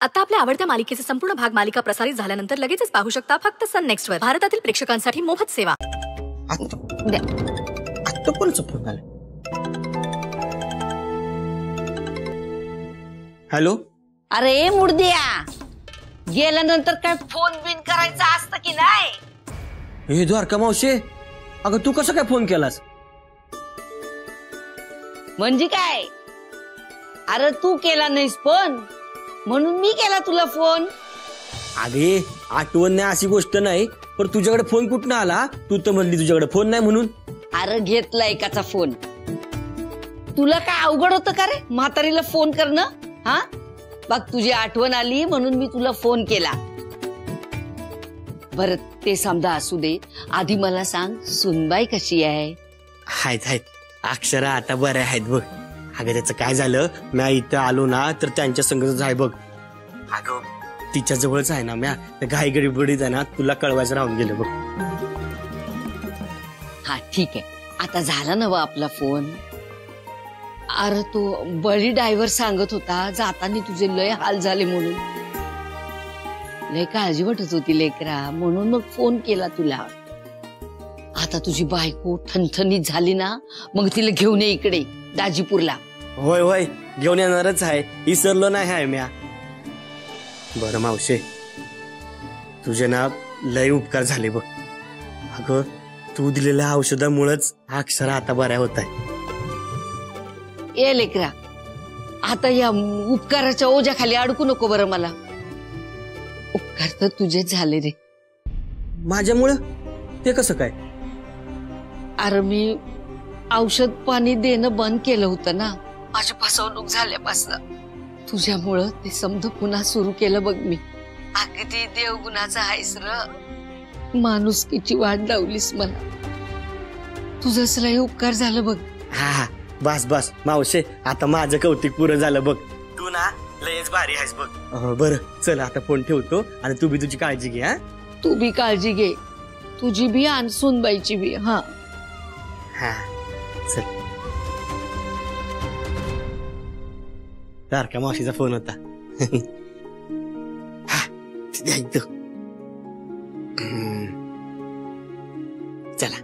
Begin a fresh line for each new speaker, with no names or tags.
आता आपल्या आवडत्या मालिकेचे संपूर्ण भाग मालिका प्रसारित झाल्यानंतर लगेचच पाहू शकता फक्त सन नेक्स्ट वर. भारतातील प्रेक्षकांसाठी मोफत सेवा.
आता कोणाचा फोन आला? हॅलो.
अरे मुर्द्या, गेल्यानंतर काय फोन बिन करायचा असतं की नाही?
हे द्वारका मावशे, अगं तू कसं काय फोन केलास?
म्हणजे काय? अरे तू केला नाहीस फोन म्हणून मी केला तुला फोन.
अगे आठवण नाही अशी गोष्ट नाही, पण तुझ्याकडे फोन कुठनं आला? तू तर म्हणली तुझ्याकडे फोन नाही म्हणून.
अरे घेतला एकाचा फोन. तुला काय अवघड होतं का रे म्हातारीला फोन करणं? हा बघ, तुझी आठवण आली म्हणून मी तुला फोन केला. बरं ते समजा असू दे, आधी मला सांग सुनबाई कशी आहे?
आहेत अक्षरा आता बऱ्या आहेत बघ. अगं त्याचं काय झालं, मी इथं आलो ना तर त्यांच्या संगतच आहे बघ. अगं तिच्या जवळच आहे ना, म्या घाई गडबडीत आहे ना, तुला कळवायचं राहून गेलं बघ.
हा ठीक आहे, आता झाला ना वा आपला फोन. अरे तो बळी ड्रायव्हर सांगत होता जाताना तुझे लय हाल झाले म्हणून. लय काळजी वाटत होती लेकरा, म्हणून मग फोन केला तुला. आता तुझी बायको ठणठणीत झाली ना, मग तिला घेऊन ये इकडे दाजीपूरला.
होय होय घेऊन येणारच आहे, विसरलो नाही आहे म्या. बरं मावशे, तुझे ना लय उपकार झाले बघ. अगं तू दिलेल्या औषधामुळेच अक्षरा आता बऱ्या होत आहे.
ए लेकरा, आता या उपकाराच्या ओझ्याखाली अडकू नको बरं. मला उपकार तर तुझेच झाले रे.
माझ्यामुळं? ते कसं काय?
अरे मी औषध पाणी देणं बंद केलं होतं ना माझी फसवणूक झाल्यापासून. तुझ्यामुळं ते समज पुन्हा सुरू केलं बघ मी. अगदी देवगुणाचा आहेस र. माणुसकीची वाट लावलीस मला. तुझंच लय उपकार झालं बघ.
हा बस बस मावशे, आता माझं कौतिक पुरं झालं बघ. तू ना लयच भारी आहेस बघ. बरं चल आता फोन ठेवतो आणि तू बी तुझी काळजी घे. हा
तू बी काळजी घे, तुझी बी आणि सुनबाईची बी. हा
हा चल. तारका मावशीचा फोन होता. चला